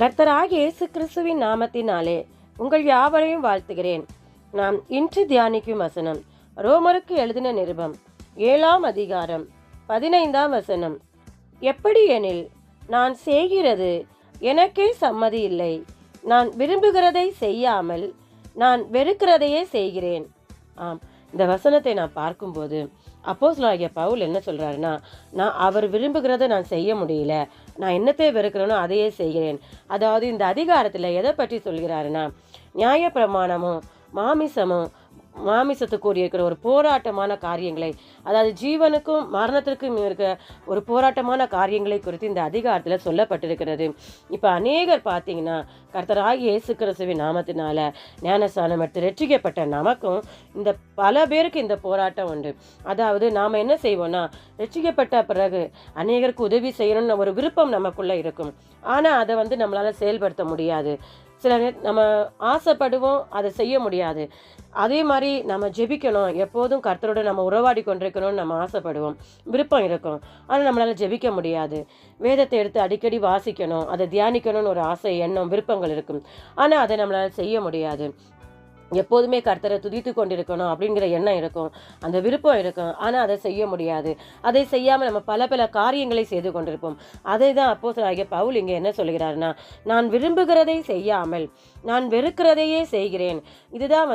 கர்த்தராகிய இயேசு கிறிஸ்துவின் நாமத்தினாலே உங்கள் யாவரையும் வாழ்த்துகிறேன். நாம் இன்று தியானிக்கும் வசனம் ரோமருக்கு எழுதின நிருபம் 7ஆம் அதிகாரம் 15ஆம் வசனம். எப்படி எனில், நான் செய்கிறது எனக்கே சம்மதி இல்லை. நான் விரும்புகிறதை செய்யாமல் நான் வெறுக்கிறதையே செய்கிறேன். இந்த வசனத்தை நான் பார்க்கும்போது அப்போஸ்தலனாகிய பவுல் என்ன சொல்கிறாருன்னா, நான் அவர் விரும்புகிறத நான் செய்ய முடியல, நான் என்னத்தை வெறுக்கிறேனோ அதையே செய்கிறேன். அதாவது இந்த அதிகாரத்தில் எதை பற்றி சொல்கிறாருன்னா, நியாயப்பிரமாணமும் மாமிசத்துக்கு இருக்கிற ஒரு போராட்டமான காரியங்களை, அதாவது ஜீவனுக்கும் மரணத்திற்கும் இருக்க ஒரு போராட்டமான காரியங்களை குறித்து இந்த அதிகாரத்தில் சொல்லப்பட்டிருக்கிறது. இப்போ அநேகர் பார்த்தீங்கன்னா, கர்த்தராகிய இயேசு கிறிஸ்துவின் நாமத்தினால ஞானஸ்நானம் எடுத்து ரட்சிக்கப்பட்ட நமக்கும் இந்த பல பேருக்கு இந்த போராட்டம் உண்டு. அதாவது நாம் என்ன செய்வோம்னா, ரட்சிக்கப்பட்ட பிறகு அநேகருக்கு உதவி செய்யணும்னு ஒரு விருப்பம் நமக்குள்ளே இருக்கும். ஆனால் அதை நம்மளால் செயல்படுத்த முடியாது. சில நம்ம ஆசைப்படுவோம், அதை செய்ய முடியாது. அதே மாதிரி நம்ம ஜெபிக்கணும், எப்போதும் கர்த்தரோடு நம்ம உறவாடி கொண்டிருக்கணும்னு நம்ம ஆசைப்படுவோம், விருப்பம் இருக்கும். ஆனால் நம்மளால் ஜெபிக்க முடியாது. வேதத்தை எடுத்து அடிக்கடி வாசிக்கணும், அதை தியானிக்கணும்னு ஒரு ஆசை, எண்ணம், விருப்பங்கள் இருக்கும். ஆனால் அதை நம்மளால் செய்ய முடியாது. எப்போதுமே கர்த்தரை துதித்து கொண்டிருக்கணும் அப்படிங்கிற எண்ணம் இருக்கும், அந்த விருப்பம் இருக்கும். ஆனால் அதை செய்ய முடியாது. அதை செய்யாமல் நம்ம பல காரியங்களை செய்து கொண்டிருப்போம். அதை தான் அப்போஸ்தலனாகிய பவுல் இங்கே என்ன சொல்கிறாருன்னா, நான் விரும்புகிறதை செய்யாமல் நான் வெறுக்கிறதையே செய்கிறேன். இதுதான்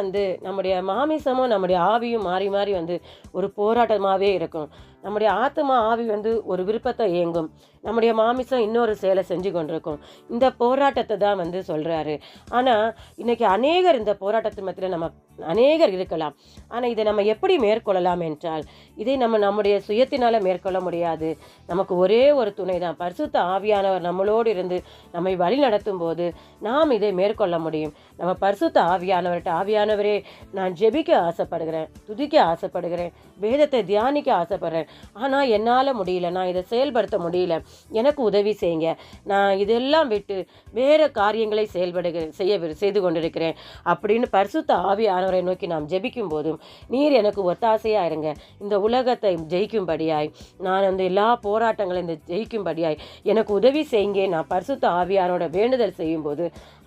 நம்முடைய மாமிசமும் நம்முடைய ஆவியும் மாறி மாறி ஒரு போராட்டமாகவே இருக்கும். நம்முடைய ஆத்மா ஆவி ஒரு விருப்பத்தை ஏங்கும், நம்முடைய மாமிசம் இன்னொரு செயலை செஞ்சு கொண்டிருக்கும். இந்த போராட்டத்தை தான் சொல்கிறாரு. ஆனால் இன்னைக்கு அநேகர் இந்த போராட்டத்தின் மத்தியில் அநேகர் இருக்கலாம். ஆனால் இதை நம்ம எப்படி மேற்கொள்ளலாம் என்றால், இதை நம்முடைய சுயத்தினால் மேற்கொள்ள முடியாது. நமக்கு ஒரே ஒரு துணை தான், பரிசுத்த ஆவியானவர் நம்மளோடு இருந்து நம்மை வழி நடத்தும் போது நாம் இதை மேற்கொள்ள முடியும். நம்ம பரிசுத்த ஆவியானவர்கிட்ட, ஆவியானவரே, நான் ஜெபிக்க ஆசைப்படுகிறேன், துதிக்க ஆசைப்படுகிறேன், வேதத்தை தியானிக்க ஆசைப்படுறேன், ஆனால் என்னால் முடியல, நான் இதை செயல்படுத்த முடியல, எனக்கு உதவி செய்யுங்க, நான் இதெல்லாம் விட்டு வேறு காரியங்களை செய்து கொண்டிருக்கிறேன் அப்படின்னு பரிசுத்த ஆவியானவரை நோக்கி நாம் ஜெபிக்கும் போதும், நீர் எனக்கு ஒத்தாசையாக இருங்க, இந்த உலகத்தை ஜெயிக்கும்படியாய், நான் எல்லா போராட்டங்களையும் ஜெயிக்கும்படியாய் எனக்கு உதவி செய்யுங்க, நான் பரிசுத்த ஆவியானோட வேண்டுதல் செய்யும்போது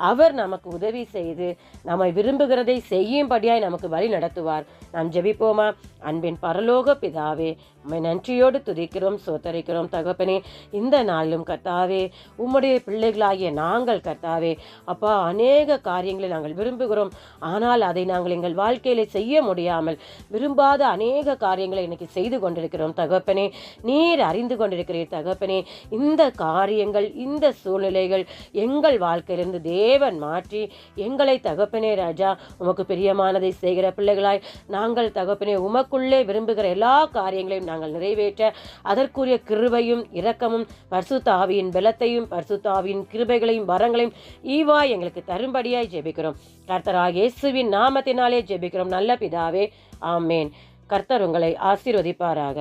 அவர் நமக்கு உதவி செய்து நம்மை விரும்புகிறதை செய்யும்படியாய் நமக்கு வழி நடத்துவார். நாம் ஜெபிப்போமா? அன்பின் பரலோக பிதாவே, உம்மை நன்றியோடு துதிக்கிறோம், சோத்தரிக்கிறோம் தகப்பனே. இந்த நாளிலும் கர்த்தாவே, உம்முடைய பிள்ளைகளாகிய நாங்கள் கர்த்தாவே அப்பா, அநேக காரியங்களை நாங்கள் விரும்புகிறோம். ஆனால் அதை நாங்கள் எங்கள் வாழ்க்கையில செய்ய முடியாமல் விரும்பாத அநேக காரியங்களை இன்னைக்கு செய்து கொண்டிருக்கிறோம் தகப்பனே. நீர் அறிந்து கொண்டிருக்கிறீர் தகப்பனே. இந்த காரியங்கள், இந்த சூழ்நிலைகள் எங்கள் வாழ்க்கையிலிருந்து தேவன் மாற்றி எங்களை தகப்பனே ராஜா, உமக்கு பிரியமானதை செய்கிற பிள்ளைகளாய் நாங்கள் தகப்பனே உமக்குள்ளே விரும்புகிற எல்லா காரியங்களையும் நாங்கள் நிறைவேற்ற அதற்குரிய கிருபையும் இரக்கமும் பரிசுத்த ஆவியின் பலத்தையும் பரிசுத்த ஆவியின் கிருபைகளையும் வரங்களையும் ஈவாய் எங்களுக்கு தரும்படியாய் ஜெபிக்கிறோம். கர்த்தராகிய இயேசுவின் நாமத்தினாலே ஜெபிக்கிறோம் நல்ல பிதாவே, ஆமேன். கர்த்தர் உங்களை ஆசீர்வதிப்பாராக.